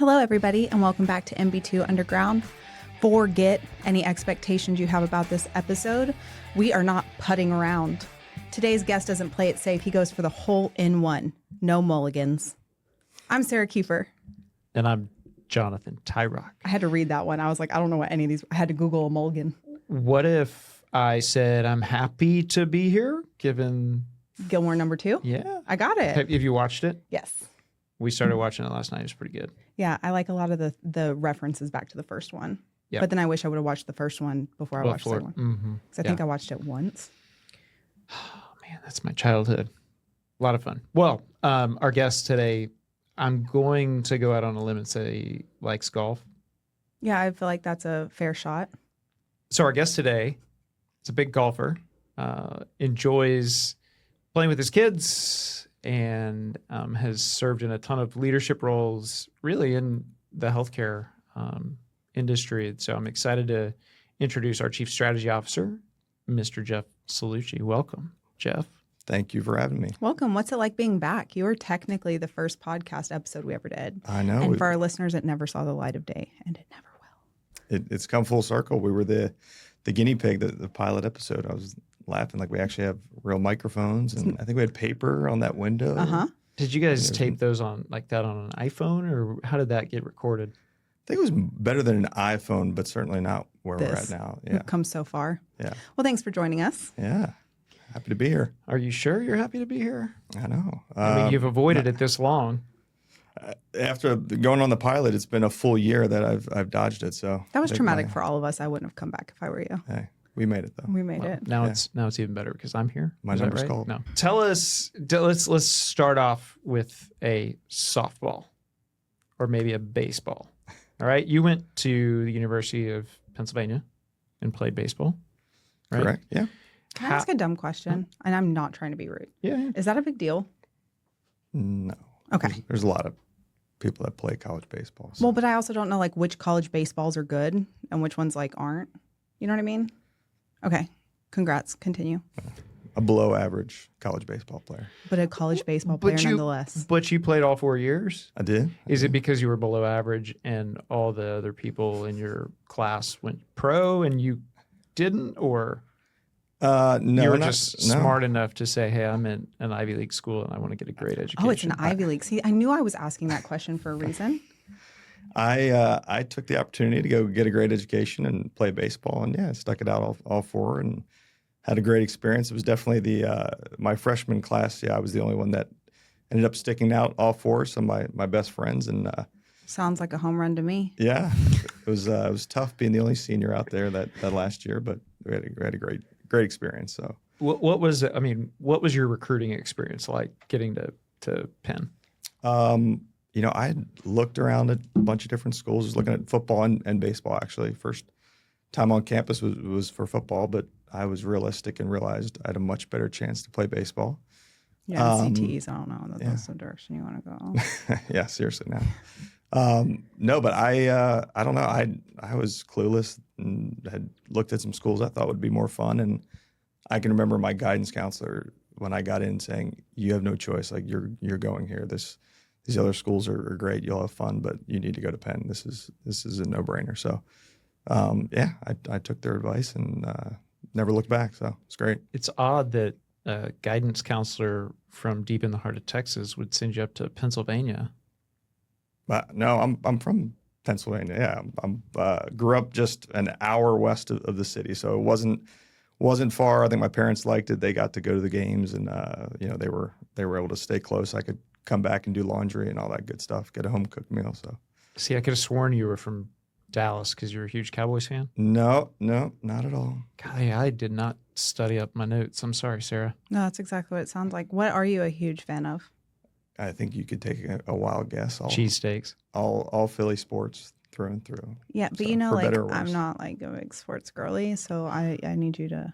Hello, everybody, and welcome back to MB2 Underground. Forget any expectations you have about this episode. We are not putting around. Today's guest doesn't play it safe. He goes for the hole in one. No mulligans. I'm Sarah Kiefer. And I'm Jonathan Tyrock. I had to read that one. I was like, I don't know what any of these. I had to Google a mulligan. What if I said I'm happy to be here, given Gilmore number 2? Yeah. I got it. Have you watched it? Yes. We started watching it last night. It was pretty good. Yeah, I like a lot of the references back to the first one. Yep. But then I wish I would have watched the first one before I watched the second one. Mm-hmm. Because I think I watched it once. Oh, man, that's my childhood. A lot of fun. Well, our guest today, I'm going to go out on a limb and say likes golf. Yeah, I feel like that's a fair shot. So our guest today is a big golfer, enjoys playing with his kids, and has served in a ton of leadership roles, really in the healthcare industry. So I'm excited to introduce our Chief Strategy Officer, Mr. Jeff Cellucci. Welcome, Jeff. Thank you for having me. Welcome. What's it like being back? You were technically the first podcast episode we ever did. I know. And for our listeners, it never saw the light of day, and it never will. It's come full circle. We were the guinea pig, the pilot episode. I was laughing like we actually have real microphones, and I think we had paper on that window. Uh-huh. Did you guys tape those on like that on an iPhone, or how did that get recorded? I think it was better than an iPhone, but certainly not where we're at now. Yeah. We've come so far. Yeah. Well, thanks for joining us. Yeah. Happy to be here. Are you sure you're happy to be here? I know. I mean, you've avoided it this long. After going on the pilot, it's been a full year that I've dodged it. So That was traumatic for all of us. I wouldn't have come back if I were you. Hey, we made it though. We made it. Now it's even better because I'm here. My Is that number's right? called. No. Tell us. Let's start off with a softball, or maybe a baseball. All right. You went to the University of Pennsylvania and played baseball. Right? Correct. Yeah. Can I ask a dumb question? And I'm not trying to be rude. Yeah. Is that a big deal? No. Okay. There's a lot of people that play college baseball. So. Well, but I also don't know like which college baseballs are good and which ones like aren't. You know what I mean? Okay. Congrats. Continue. A below average college baseball player. But a college baseball player nonetheless. But you played all 4 years. I did. Is it because you were below average and all the other people in your class went pro and you didn't, or No, you were just smart enough to say, "Hey, I'm in an Ivy League school and I want to get a great education"? Oh, it's an Ivy League. See, I knew I was asking that question for a reason. I took the opportunity to go get a great education and play baseball, and yeah, stuck it out all 4 and had a great experience. It was definitely my freshman class. Yeah, I was the only one that ended up sticking out all 4. Some of my best friends, and Sounds like a home run to me. yeah, it was tough being the only senior out there that last year, but we had a great experience. So What was your recruiting experience like getting to Penn? I had looked around at a bunch of different schools, was looking at football and baseball actually. First time on campus was for football, but I was realistic and realized I had a much better chance to play baseball. Yeah, CTEs, I don't know. That's the direction you want to go. Yeah, seriously now. No, but I don't know. I was clueless and had looked at some schools I thought would be more fun. And I can remember my guidance counselor when I got in saying, "You have no choice. Like you're going here. These other schools are great. You'll have fun, but you need to go to Penn. This is a no-brainer." So, I took their advice and never looked back. So it's great. It's odd that a guidance counselor from deep in the heart of Texas would send you up to Pennsylvania. But no, I'm from Pennsylvania. Yeah, I'm grew up just an hour west of the city, so it wasn't far. I think my parents liked it. They got to go to the games, and they were able to stay close. I could come back and do laundry and all that good stuff. Get a home cooked meal. So, see, I could have sworn you were from Dallas because you're a huge Cowboys fan. No, not at all. God, I did not study up my notes. I'm sorry, Sarah. No, that's exactly what it sounds like. What are you a huge fan of? I think you could take a wild guess. Cheesesteaks. All Philly sports through and through. Yeah, but so, I'm not like a big sports girly, so I need you to.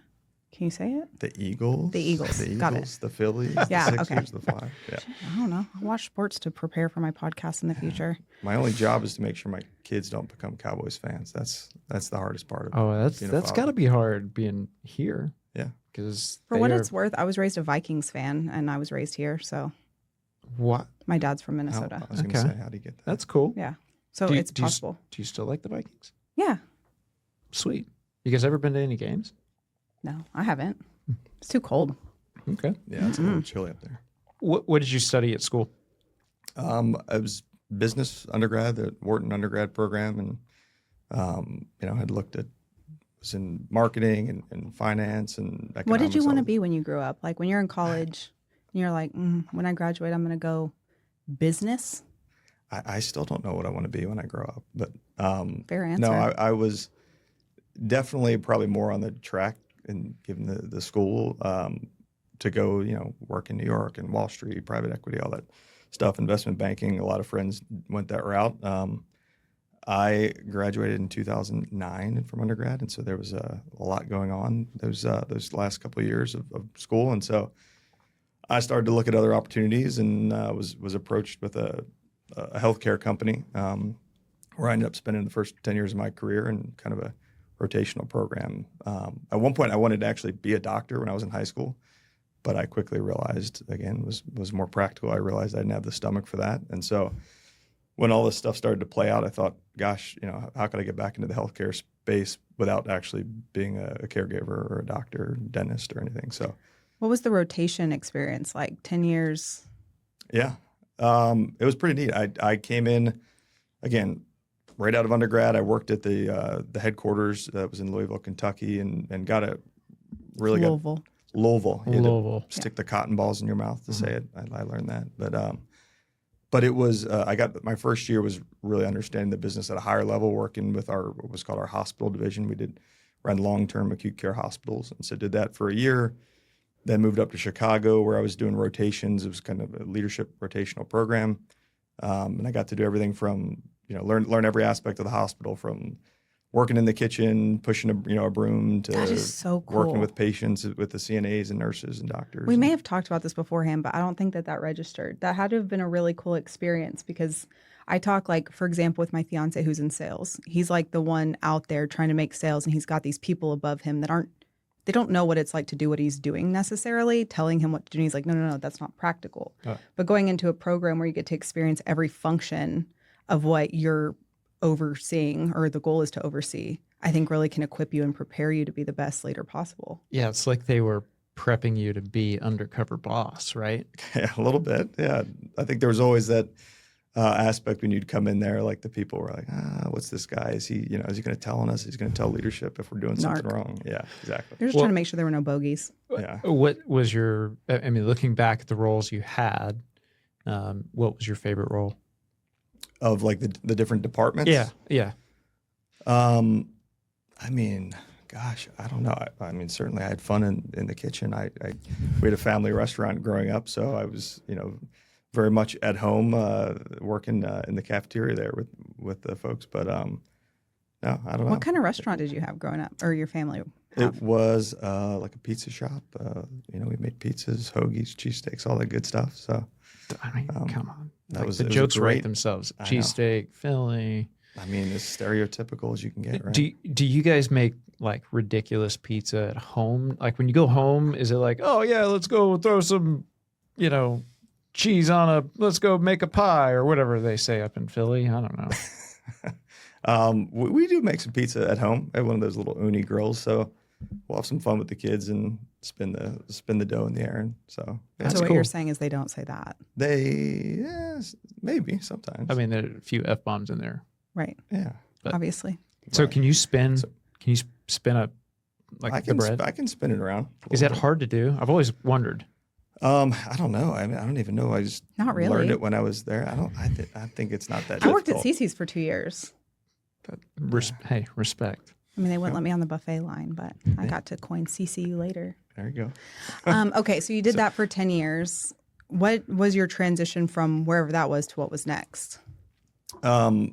Can you say it? The Eagles. The Eagles. Got it. The Phillies. Yeah, the Sixers, okay. The Flyers. Yeah. I don't know. I watch sports to prepare for my podcast in the future. My only job is to make sure my kids don't become Cowboys fans. That's the hardest part of it. Oh, that's got to be hard being here. Yeah. Because for what it's worth, I was raised a Vikings fan, and I was raised here. So what? My dad's from Minnesota. I was going to say, how do you get that? That's cool. Yeah. So it's possible. Do you still like the Vikings? Yeah. Sweet. You guys ever been to any games? No, I haven't. It's too cold. Okay. Yeah, it's a little chilly up there. What did you study at school? I was business undergrad, the Wharton undergrad program, and had looked at was in marketing and finance and economics. What did you want to be when you grew up? Like when you're in college, and you're like, when I graduate, I'm going to go business. I still don't know what I want to be when I grow up, but Fair answer. no, I was definitely probably more on the track and given the school to go, work in New York and Wall Street, private equity, all that stuff, investment banking. A lot of friends went that route. I graduated in 2009 from undergrad, and so there was a lot going on those last couple of years of school, and so I started to look at other opportunities and was approached with a healthcare company where I ended up spending the first 10 years of my career in kind of a rotational program. At one point, I wanted to actually be a doctor when I was in high school, but I quickly realized, again, was more practical. I realized I didn't have the stomach for that, and so when all this stuff started to play out, I thought, gosh, how could I get back into the healthcare space without actually being a caregiver or a doctor, dentist, or anything? So, what was the rotation experience like? 10 years? Yeah, it was pretty neat. I came in, again, right out of undergrad. I worked at the headquarters that was in Louisville, Kentucky, and got a really Louisville. Louisville. You had to Louisville. stick the cotton balls in your mouth to say it. I learned that, but it was I got my first year was really understanding the business at a higher level, working with what was called our hospital division. We ran long-term acute care hospitals, and so did that for a year. Then moved up to Chicago where I was doing rotations. It was kind of a leadership rotational program, and I got to do everything from learn every aspect of the hospital, from working in the kitchen, pushing a broom, to That is so cool. working with patients, with the CNAs and nurses and doctors. We may have talked about this beforehand, but I don't think that registered. That had to have been a really cool experience because I talk, like, for example, with my fiance who's in sales. He's like the one out there trying to make sales, and he's got these people above him that they don't know what it's like to do what he's doing necessarily, telling him what to do. And he's like, no, that's not practical. But going into a program where you get to experience every function of what you're overseeing, or the goal is to oversee, I think really can equip you and prepare you to be the best leader possible. Yeah, it's like they were prepping you to be undercover boss, right? Yeah, a little bit. Yeah, I think there was always that aspect when you'd come in there, like the people were like, what's this guy? Is he going to tell on us? He's going to tell leadership if we're doing something wrong. Yeah, exactly. They're just trying to make sure there were no bogeys. Yeah. What was looking back at the roles you had, what was your favorite role? Of like the different departments? Yeah. Gosh, I don't know. Certainly I had fun in the kitchen. We had a family restaurant growing up, so I was, very much at home, working in the cafeteria there with the folks. But no, I don't know. What kind of restaurant did you have growing up, or your family have? It was like a pizza shop. We made pizzas, hoagies, cheesesteaks, all that good stuff. So, come on. The jokes write themselves. Cheesesteak, Philly. As stereotypical as you can get, right? Do you guys make like ridiculous pizza at home? Like when you go home, is it like, oh yeah, let's go throw some, cheese on let's go make a pie or whatever they say up in Philly? I don't know. We do make some pizza at home at one of those little uni grills. So we'll have some fun with the kids and spin the dough in the air. And so what cool. You're saying is they don't say that. Maybe sometimes. There are a few F-bombs in there. Right. Yeah. Obviously. So can you spin a the bread? I can spin it around. Is that hard to do? I've always wondered. I don't know. I don't even know. I just not really learned it when I was there. I think it's not that I worked difficult. at CC's for 2 years. Hey, respect. They wouldn't let me on the buffet line, but I got to coin CCU later. There you go. Okay, so you did that for 10 years. What was your transition from wherever that was to what was next? I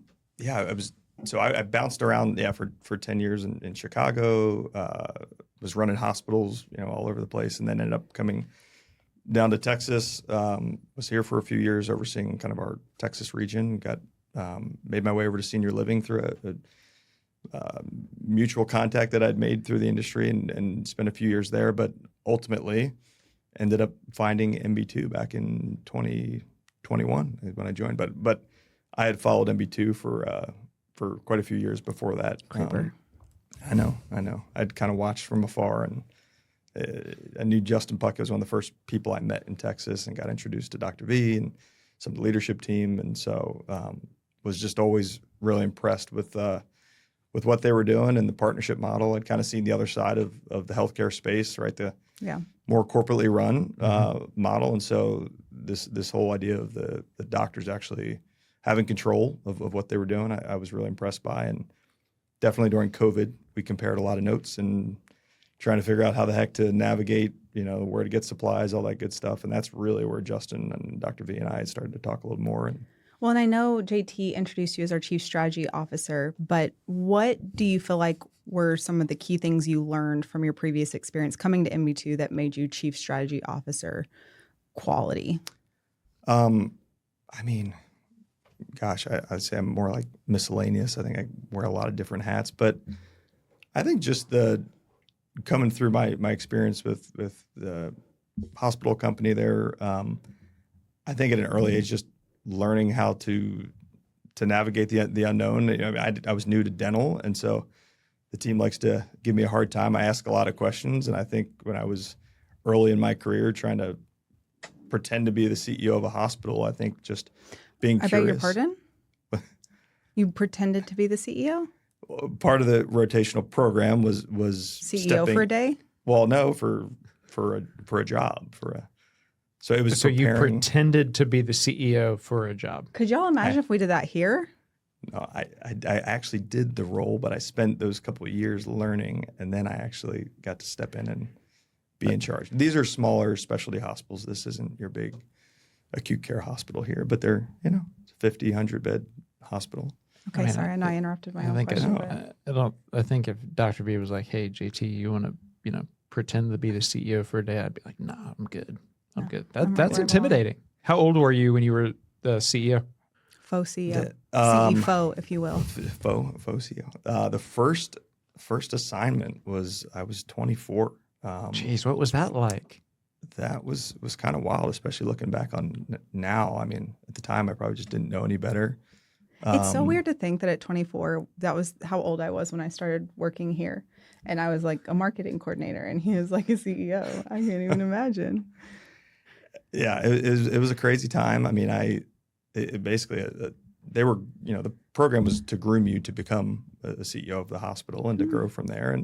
bounced around for 10 years in Chicago, was running hospitals, all over the place, and then ended up coming down to Texas. Was here for a few years overseeing kind of our Texas region. Made my way over to senior living through a mutual contact that I'd made through the industry and spent a few years there, but ultimately ended up finding MB2 back in 2021 when I joined. But I had followed MB2 for quite a few years before that. Creeper. I know. I'd kind of watched from afar, and I knew Justin Puckett was one of the first people I met in Texas and got introduced to Dr. V and some of the leadership team. And so was just always really impressed with what they were doing and the partnership model. I'd kind of seen the other side of the healthcare space, right? The more corporately run model. And so this whole idea of the doctors actually having control of what they were doing, I was really impressed by. And definitely during COVID, we compared a lot of notes and trying to figure out how the heck to navigate, where to get supplies, all that good stuff. And that's really where Justin and Dr. V and I had started to talk a little more. Well, and I know JT introduced you as our Chief Strategy Officer, but what do you feel like were some of the key things you learned from your previous experience coming to MB2 that made you Chief Strategy Officer quality? I mean, gosh, I'd say I'm more like miscellaneous. I think I wear a lot of different hats, but I think just coming through my experience with the hospital company there, I think at an early age, just learning how to navigate the unknown. I was new to dental, and so the team likes to give me a hard time. I ask a lot of questions, and I think when I was early in my career trying to pretend to be the CEO of a hospital, I think just being curious. I beg your pardon? You pretended to be the CEO? Part of the rotational program was CEO for a day? Well, no, for a job, so it was. So you pretended to be the CEO for a job. Could y'all imagine if we did that here? No, I actually did the role, but I spent those couple of years learning, and then I actually got to step in and be in charge. These are smaller specialty hospitals. This isn't your big acute care hospital here, but they're 50, 100 bed hospital. Okay, sorry, I know I interrupted my own question. I think if Dr. B was like, "Hey, JT, you want to pretend to be the CEO for a day?" I'd be like, "No, I'm good. I'm good." That's intimidating. How old were you when you were the CEO? Faux CEO, CFO, if you will. Faux CEO. The first assignment was I was 24. Jeez, what was that like? That was kind of wild, especially looking back on now. I mean, at the time, I probably just didn't know any better. It's so weird to think that at 24, that was how old I was when I started working here. And I was like a marketing coordinator and he was like a CEO. I can't even imagine. Yeah, it was a crazy time. I mean, basically, they were, the program was to groom you to become a CEO of the hospital and to grow from there.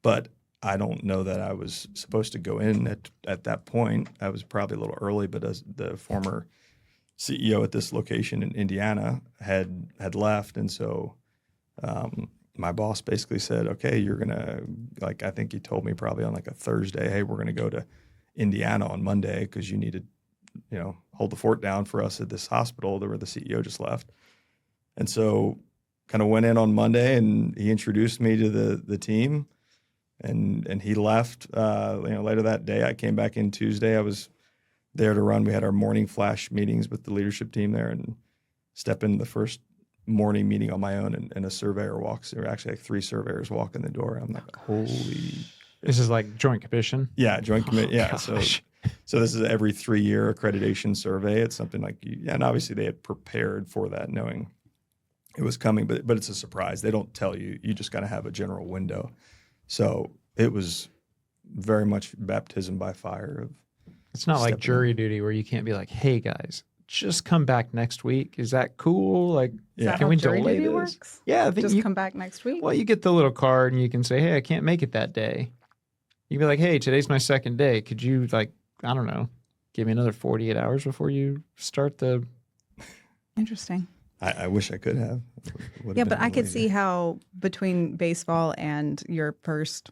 But I don't know that I was supposed to go in at that point. I was probably a little early, but as the former CEO at this location in Indiana had left, and so my boss basically said, "Okay, you're gonna I think he told me probably on like a Thursday, hey, we're gonna go to Indiana on Monday because you need to, hold the fort down for us at this hospital where the CEO just left." And so, kind of went in on Monday, and he introduced me to the team, and he left. Later that day, I came back in Tuesday. I was there to run. We had our morning flash meetings with the leadership team there, and step in the first morning meeting on my own, and a surveyor walks. There were actually like 3 surveyors walk in the door. I'm like, holy. This is like joint commission? Yeah, joint commission. Yeah, gosh. so this is every 3-year accreditation survey. It's something like, and obviously they had prepared for that, knowing it was coming, but it's a surprise. They don't tell you. You just got to have a general window. So it was very much baptism by fire. It's not like jury duty where you can't be like, "Hey guys, just come back next week. Is that cool? Like, can we delay this?" Works? Yeah, I think just come back next week. Well, you get the little card and you can say, "Hey, I can't make it that day." You can be like, "Hey, today's my second day. Could you I don't know, give me another 48 hours before you start the..." Interesting. I wish I could have. Yeah, but I could see how between baseball and your first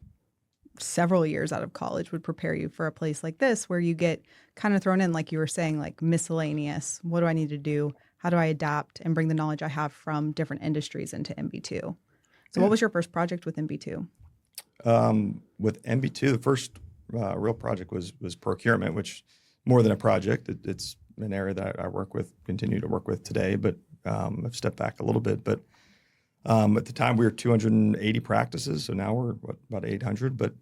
several years out of college would prepare you for a place like this where you get kind of thrown in, like you were saying, like miscellaneous. What do I need to do? How do I adapt and bring the knowledge I have from different industries into MB2? So what was your first project with MB2? With MB2, the first real project was procurement, which more than a project. It's an area that I work with, continue to work with today, but I've stepped back a little bit. But at the time, we were 280 practices, so now we're about 800. But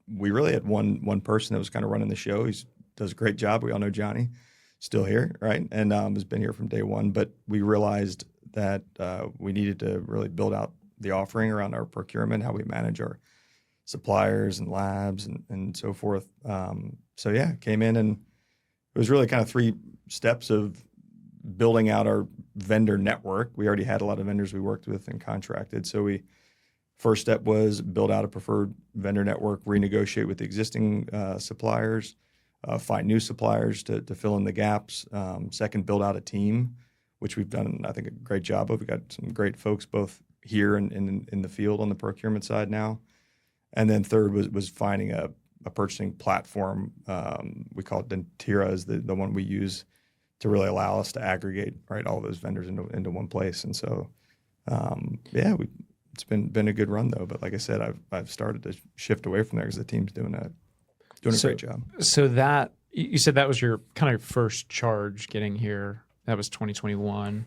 we really had one person that was kind of running the show. He does a great job. We all know Johnny. still here, right? And has been here from day one. But we realized that we needed to really build out the offering around our procurement, how we manage our suppliers and labs and so forth. So yeah, came in, and it was really kind of 3 steps of building out our vendor network. We already had a lot of vendors we worked with and contracted. So first step was build out a preferred vendor network, renegotiate with existing suppliers, find new suppliers to fill in the gaps. Second, build out a team, which we've done, I think, a great job of. We've got some great folks both here and in the field on the procurement side now. And then third was finding a purchasing platform. We call it Dentira, is the one we use to really allow us to aggregate, right, all those vendors into one place. And so, it's been a good run though. But like I said, I've started to shift away from there because the team's doing a great job. So that you said that was your kind of first charge getting here. That was 2021.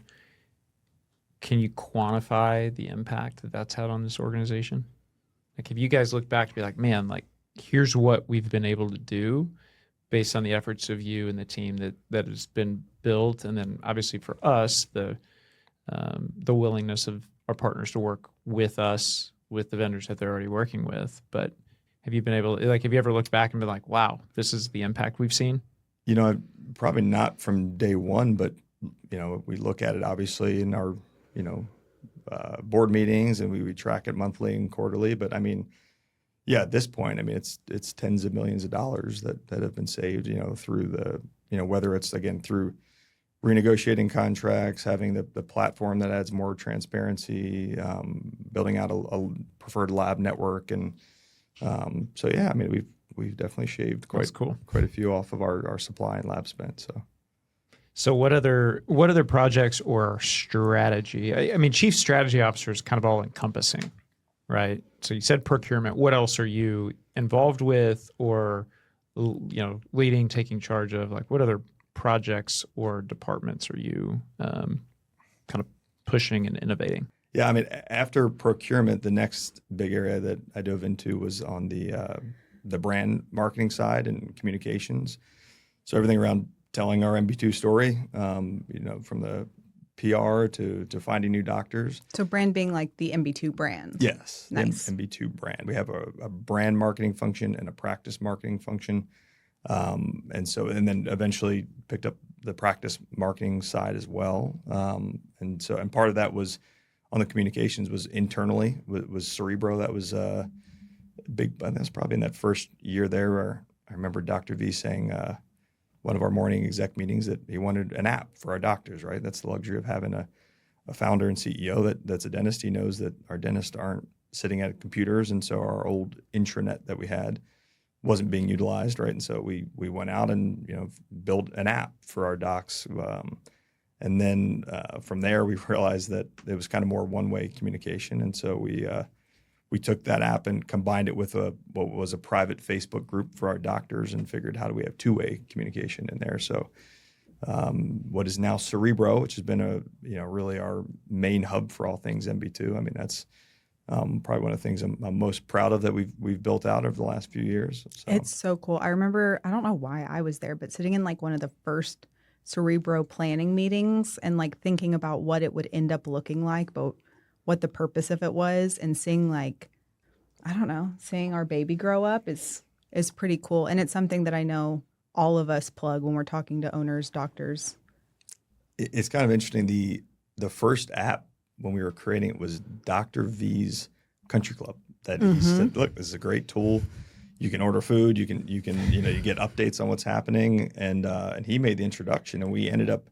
Can you quantify the impact that that's had on this organization? Like, if you guys look back to be like, man, like, here's what we've been able to do based on the efforts of you and the team that has been built, and then obviously for us, the willingness of our partners to work with us, with the vendors that they're already working with. But have you ever looked back and been like, wow, this is the impact we've seen? Probably not from day one, but we look at it obviously in our board meetings, and we track it monthly and quarterly. But I mean, yeah, at this point, I mean, it's tens of millions of dollars that have been saved, through whether it's, again, through renegotiating contracts, having the platform that adds more transparency, building out a preferred lab network. And so, yeah, I mean, we've definitely shaved quite a few off of our supply and lab spend. So what other projects or strategy? I mean, Chief Strategy Officer is kind of all encompassing, right? So you said procurement. What else are you involved with, or leading, taking charge of? Like, what other projects or departments are you kind of pushing and innovating? Yeah, I mean, after procurement, the next big area that I dove into was on the brand marketing side and communications. So everything around telling our MB2 story, from the PR to finding new doctors. So brand being like the MB2 brand. Yes. Nice. MB2 brand. We have a brand marketing function and a practice marketing function. And then eventually picked up the practice marketing side as well. And part of that was on the communications was internally was Cerebro. That was big. I think that's probably in that first year there where I remember Dr. V saying, one of our morning exec meetings, that he wanted an app for our doctors, right? That's the luxury of having a founder and CEO that's a dentist. He knows that our dentists aren't sitting at computers, and so our old intranet that we had wasn't being utilized, right? And so we went out and built an app for our docs, and then from there we realized that it was kind of more one-way communication, and so we took that app and combined it with what was a private Facebook group for our doctors, and figured, how do we have two-way communication in there? So what is now Cerebro, which has been really our main hub for all things MB2. I mean, that's probably one of the things I'm most proud of that we've built out over the last few years. So. It's so cool. I remember, I don't know why I was there, but sitting in like one of the first Cerebro planning meetings and like thinking about what it would end up looking like, but what the purpose of it was, and seeing seeing our baby grow up is pretty cool. And it's something that I know all of us plug when we're talking to owners, doctors. It's kind of interesting. The first app when we were creating it was Dr. V's Country Club. That he said, look, this is a great tool. You can order food. You get updates on what's happening. And he made the introduction, and we ended up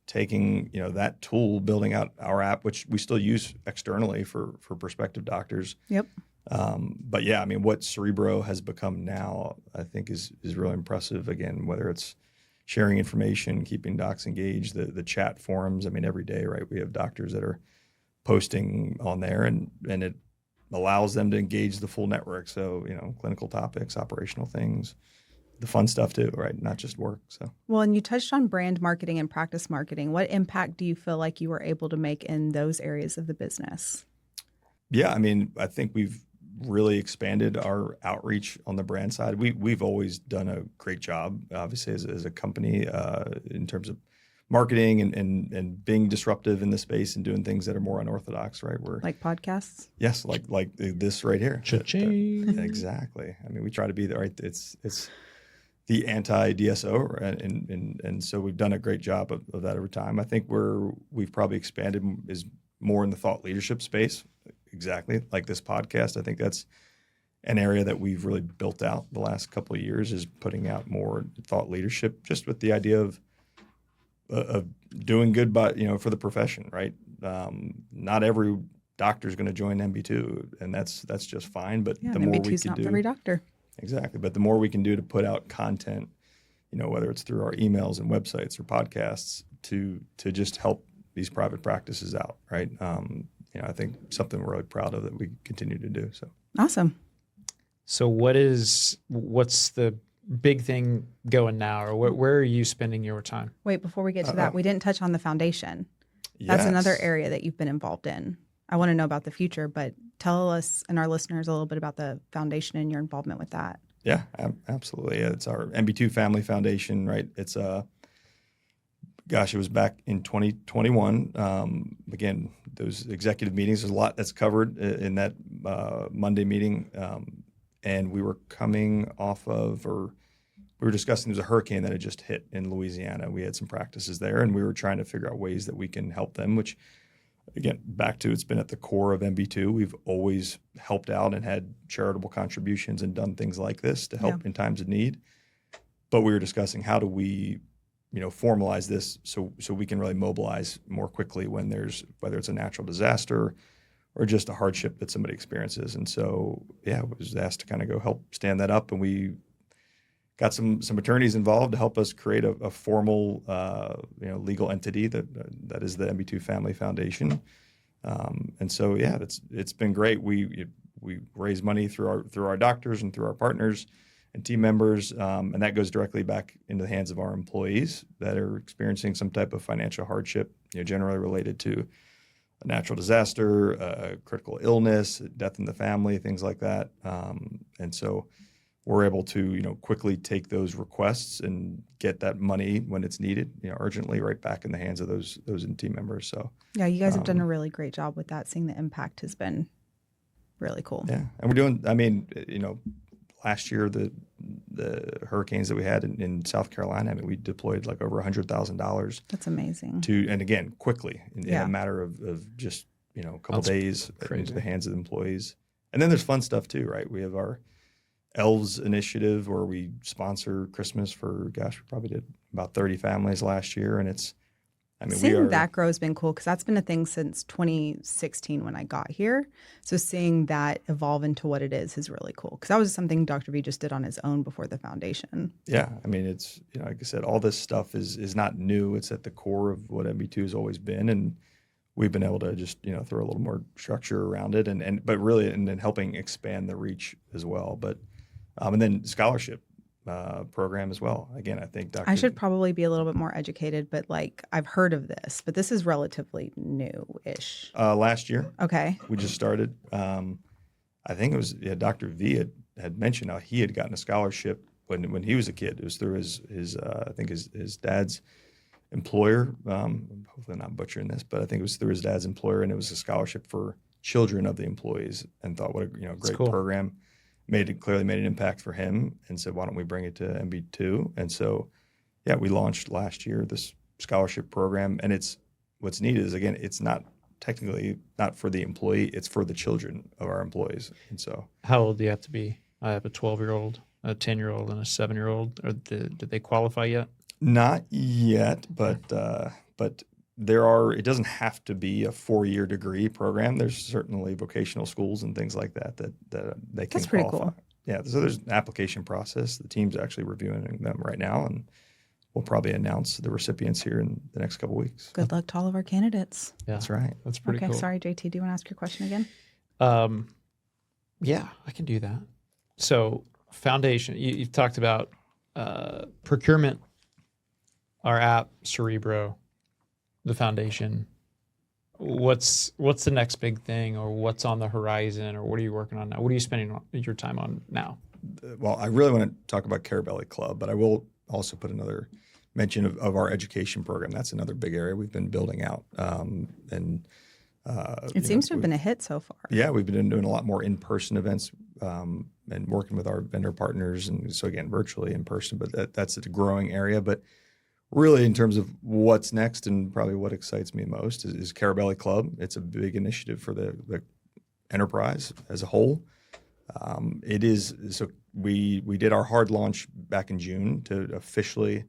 taking that tool, building out our app, which we still use externally for prospective doctors. Yep. But yeah, I mean, what Cerebro has become now, I think is really impressive. Again, whether it's sharing information, keeping docs engaged, the chat forums. I mean, every day, right? We have doctors that are posting on there, and it allows them to engage the full network. So clinical topics, operational things. The fun stuff too, right? Not just work. So well, and you touched on brand marketing and practice marketing. What impact do you feel like you were able to make in those areas of the business? Yeah, I mean, I think we've really expanded our outreach on the brand side. We've always done a great job, obviously, as a company in terms of marketing and being disruptive in the space and doing things that are more unorthodox, right? We're Like podcasts? yes, like this right here. Cha-ching. Exactly. I mean, we try to be the right. It's the anti-DSO, and so we've done a great job of that over time. I think we've probably expanded is more in the thought leadership space, exactly like this podcast. I think that's an area that we've really built out the last couple of years, is putting out more thought leadership, just with the idea of doing good for the profession, right? Not every doctor is going to join MB2, and that's just fine. But Yeah, the more we MB2's can not do, for every doctor. exactly. But the more we can do to put out content, whether it's through our emails and websites or podcasts, to just help these private practices out, right? I think something we're really proud of that we continue to do. So Awesome. So what's the big thing going now, or where are you spending your time? Wait, before we get to that, we didn't touch on the foundation. That's another area that you've been involved in. I want to know about the future, but tell us and our listeners a little bit about the foundation and your involvement with that. Yeah, absolutely. Yeah, it's our MB2 Family Foundation, right? It's it was back in 2021. Again, those executive meetings, there's a lot that's covered in that Monday meeting. And we were coming off of, or we were discussing, there's a hurricane that had just hit in Louisiana. We had some practices there, and we were trying to figure out ways that we can help them, which, again, back to, it's been at the core of MB2. We've always helped out and had charitable contributions and done things like this to help in times of need. But we were discussing, how do we formalize this so we can really mobilize more quickly when whether it's a natural disaster or just a hardship that somebody experiences. And so, I was asked to kind of go help stand that up, and we got some attorneys involved to help us create a formal, legal entity that is the MB2 Family Foundation. And so, it's been great. We raise money through our doctors and through our partners and team members, and that goes directly back into the hands of our employees that are experiencing some type of financial hardship, generally related to a natural disaster, a critical illness, death in the family, things like that. And so we're able to, quickly take those requests and get that money when it's needed, urgently, right back in the hands of those team members. So yeah, you guys have done a really great job with that. Seeing the impact has been really cool. Yeah, and we're doing. Last year, the hurricanes that we had in South Carolina, we deployed like over $100,000. That's amazing. And again, quickly in a matter of just a couple days into the hands of the employees. And then there's fun stuff too, right? We have our Elves initiative where we sponsor Christmas for, we probably did about 30 families last year, and it's. Seeing that grow has been cool, because that's been a thing since 2016 when I got here. So seeing that evolve into what it is really cool, because that was something Dr. V just did on his own before the foundation. Yeah, it's like I said, all this stuff is not new. It's at the core of what MB2 has always been, and we've been able to just throw a little more structure around it, but really and then helping expand the reach as well. But and then scholarship program as well. Again, I think I should probably be a little bit more educated, but I've heard of this, but this is relatively new-ish. Last year. Okay. We just started. I think it was Dr. V had mentioned how he had gotten a scholarship when he was a kid. It was through his dad's employer. Hopefully I'm not butchering this, but I think it was through his dad's employer, and it was a scholarship for children of the employees, and thought, what a great program. Clearly made an impact for him, and said, why don't we bring it to MB2? And so, we launched last year this scholarship program, and what's neat is, again, it's not technically not for the employee, it's for the children of our employees. And so, how old do you have to be? I have a 12-year-old, a 10-year-old, and a 7-year-old. Did they qualify yet? Not yet, but it doesn't have to be a 4-year degree program. There's certainly vocational schools and things like that they can That's pretty qualify. cool. Yeah, so there's an application process. The team's actually reviewing them right now, and we'll probably announce the recipients here in the next couple of weeks. Good luck to all of our candidates. Yeah, that's right. That's pretty cool. Okay, sorry, JT. Do you want to ask your question again? Yeah, I can do that. So foundation, you've talked about procurement, our app, Cerebro, the foundation. what's the next big thing, or what's on the horizon, or what are you working on now? What are you spending your time on now? Well, I really want to talk about Carabelli Club, but I will also put another mention of our education program. That's another big area we've been building out. It seems to have been a hit so far. Yeah, we've been doing a lot more in-person events and working with our vendor partners. And so again, virtually in person, but that's a growing area. But really in terms of what's next and probably what excites me most is Carabelli Club. It's a big initiative for the enterprise as a whole. It is, so we did our hard launch back in June to officially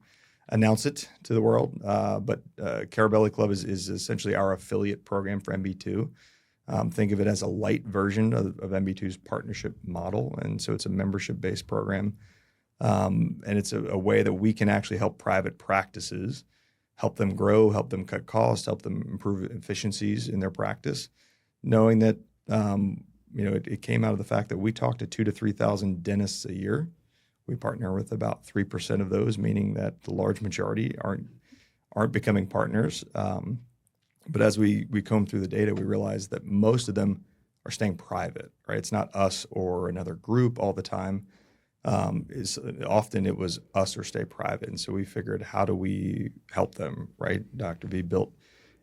announce it to the world. But Carabelli Club is essentially our affiliate program for MB2. Think of it as a light version of MB2's partnership model. And so it's a membership-based program. And it's a way that we can actually help private practices, help them grow, help them cut costs, help them improve efficiencies in their practice, knowing that it came out of the fact that we talk to 2,000 to 3,000 dentists a year. We partner with about 3% of those, meaning that the large majority aren't becoming partners. But as we comb through the data, we realize that most of them are staying private, right? It's not us or another group all the time. Often it was us or stay private. And so we figured, how do we help them, right? Dr. V built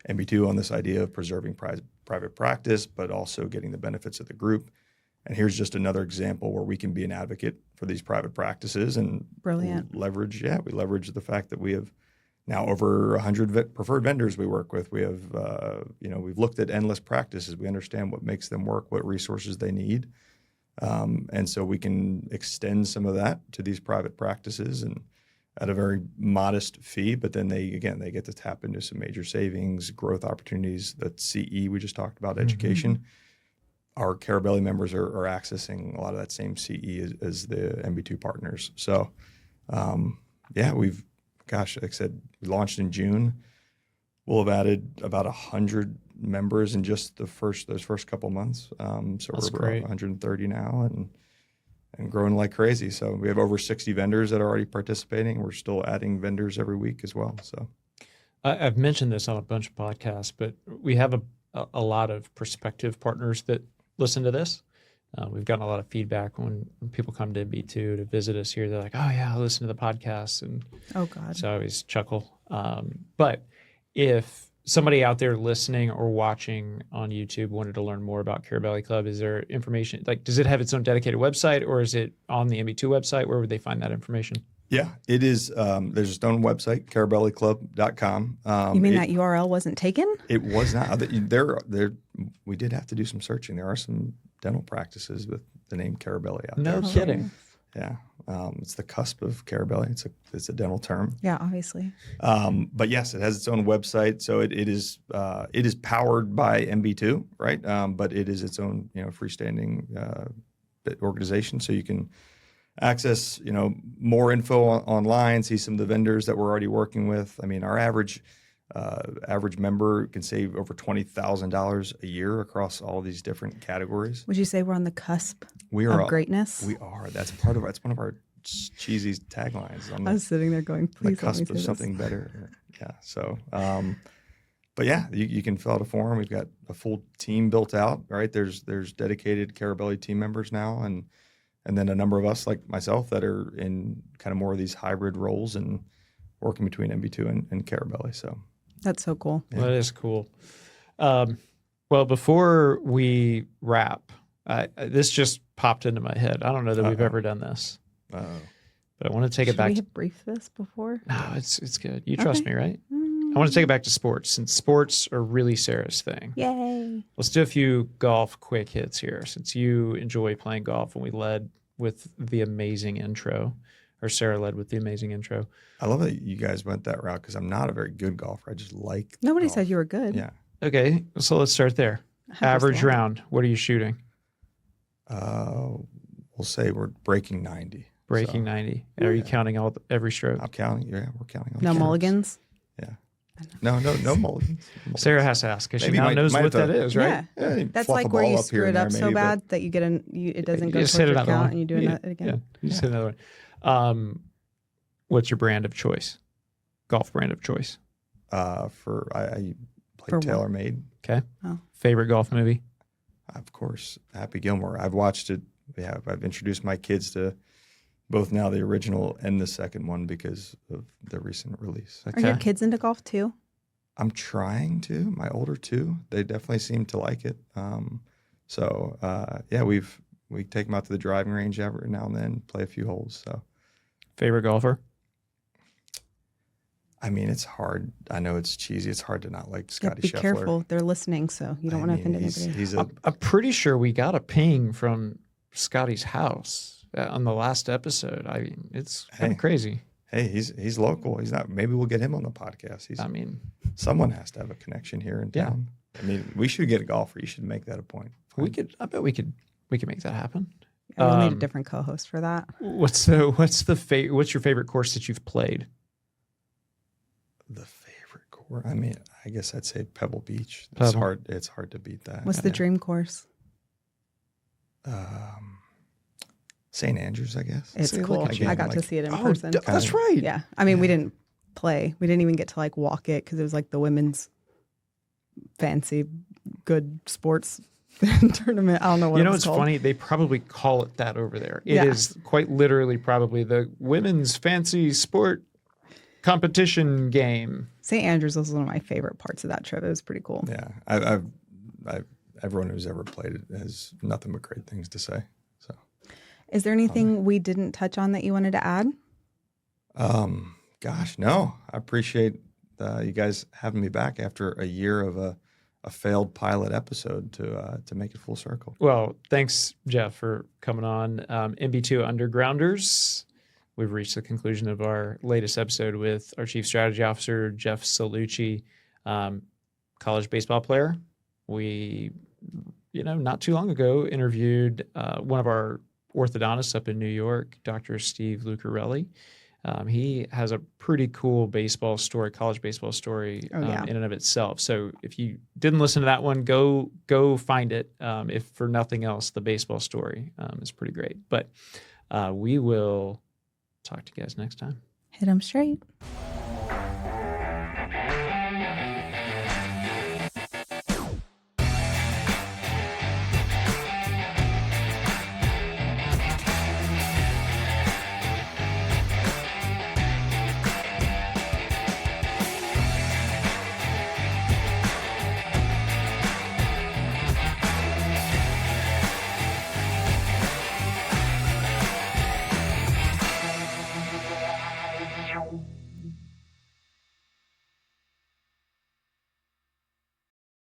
MB2 on this idea of preserving private practice, but also getting the benefits of the group. And here's just another example where we can be an advocate for these private practices and Brilliant. leverage the fact that we have now over 100 preferred vendors we work with. We have, we've looked at endless practices. We understand what makes them work, what resources they need. And so we can extend some of that to these private practices and at a very modest fee, but then they get to tap into some major savings, growth opportunities. That CE we just talked about, education. Our Carabelli members are accessing a lot of that same CE as the MB2 partners. So, like I said, we launched in June. We'll have added about 100 members in just those first couple months. So That's we're great. about 130 now and growing like crazy. So we have over 60 vendors that are already participating. We're still adding vendors every week as well. So I've mentioned this on a bunch of podcasts, but we have a lot of prospective partners that listen to this. We've gotten a lot of feedback when people come to MB2 to visit us here. They're like, "Oh yeah, I listen to the podcast," and Oh God. so I always chuckle. But if somebody out there listening or watching on YouTube wanted to learn more about Carabelli Club, is there information? Like, does it have its own dedicated website, or is it on the MB2 website? Where would they find that information? yeah, it is. There's its own website, carabelliclub.com. You mean that URL wasn't taken? It was not. We did have to do some searching. There are some dental practices with the name Carabelli out there. No kidding. Yeah, it's the cusp of Carabelli. It's a dental term. Yeah, obviously. But yes, it has its own website. So it is powered by MB2, right? But it is its own freestanding organization. So you can access more info online, see some of the vendors that we're already working with. I mean, our average member can save over $20,000 a year across all these different categories. Would you say we're on the cusp We are of greatness? We are. That's one of our cheesy taglines. I was sitting there going, the please let me cusp say of this. something better. Yeah. So, but yeah, you can fill out a form. We've got a full team built out. Right. There's dedicated Carabelli team members now, and then a number of us like myself that are in kind of more of these hybrid roles and working between MB2 and Carabelli. So. That's so cool. Well, that is cool. Well, before we wrap, this just popped into my head. I don't know that we've ever done this, but I want to take it back. We have briefed this before? No, it's good. You trust Okay. me, right? I want to take it back to sports, since sports are really Sarah's thing. Yay. Let's do a few golf quick hits here, since you enjoy playing golf, and we led with the amazing intro, or Sarah led with the amazing intro. I love that you guys went that route because I'm not a very good golfer. I just like Nobody golf. said you were good. Yeah. Okay, so let's start there. Average understand. round, what are you shooting? We'll say we're breaking 90. Breaking So, 90. Are you counting every stroke? I'm counting. Yeah, we're counting. All No the strokes. mulligans? Yeah. No mulligans. Sarah has to ask because she Maybe now might- knows might what have that to- is, right? Yeah. Yeah, That's fluff a like where ball you up here screw it and up there so maybe, bad that it doesn't You go just towards hit your another count one. and you do it again. Yeah, you just hit another one. What's your brand of choice? Golf brand of choice? I For played what? TaylorMade. Okay. Oh. Favorite golf movie? Of course, Happy Gilmore. I've watched it. I've introduced my kids to both now the original and the second one because of the recent release. Are your kids into golf too? I'm trying to. My older two, they definitely seem to like it. We take them out to the driving range every now and then, play a few holes. So, Favorite golfer? I mean, it's hard. I know it's cheesy. It's hard to not like Yeah, Scotty be Scheffler. careful. They're listening, so you don't want to offend anybody. He's I'm pretty sure we got a ping from Scotty's house on the last episode. I mean, it's kind of crazy. Hey, he's local. He's not. Maybe we'll get him on the podcast. Someone has to have a connection here in town. I mean, we should get a golfer. You should make that a point. I bet we could make that happen. We'll need a different co-host for that. What's your favorite course that you've played? The favorite course. I mean, I guess I'd say Pebble Beach. Pebble. It's hard to beat that. What's the dream course? St. Andrews, I guess. It's cool. I got to see it in person. That's right. Yeah. I mean, we didn't play. We didn't even get to like walk it because it was like the women's fancy good sports tournament. I don't know what it was It's called. funny. They probably call it that over there. It is quite literally probably the women's fancy sport competition game. St. Andrews was one of my favorite parts of that trip. It was pretty cool. Yeah, everyone who's ever played it has nothing but great things to say. So, is there anything we didn't touch on that you wanted to add? Gosh, no. I appreciate you guys having me back after a year of a failed pilot episode to make it full circle. Well, thanks, Jeff, for coming on. MB2 Undergrounders. We've reached the conclusion of our latest episode with our Chief Strategy Officer, Jeff Cellucci, college baseball player. We, not too long ago, interviewed one of our orthodontists up in New York, Dr. Steve Lucarelli. He has a pretty cool baseball story, college baseball story in and of itself. So if you didn't listen to that one, go find it. If for nothing else, the baseball story is pretty great. But we will talk to you guys next time. Hit 'em straight.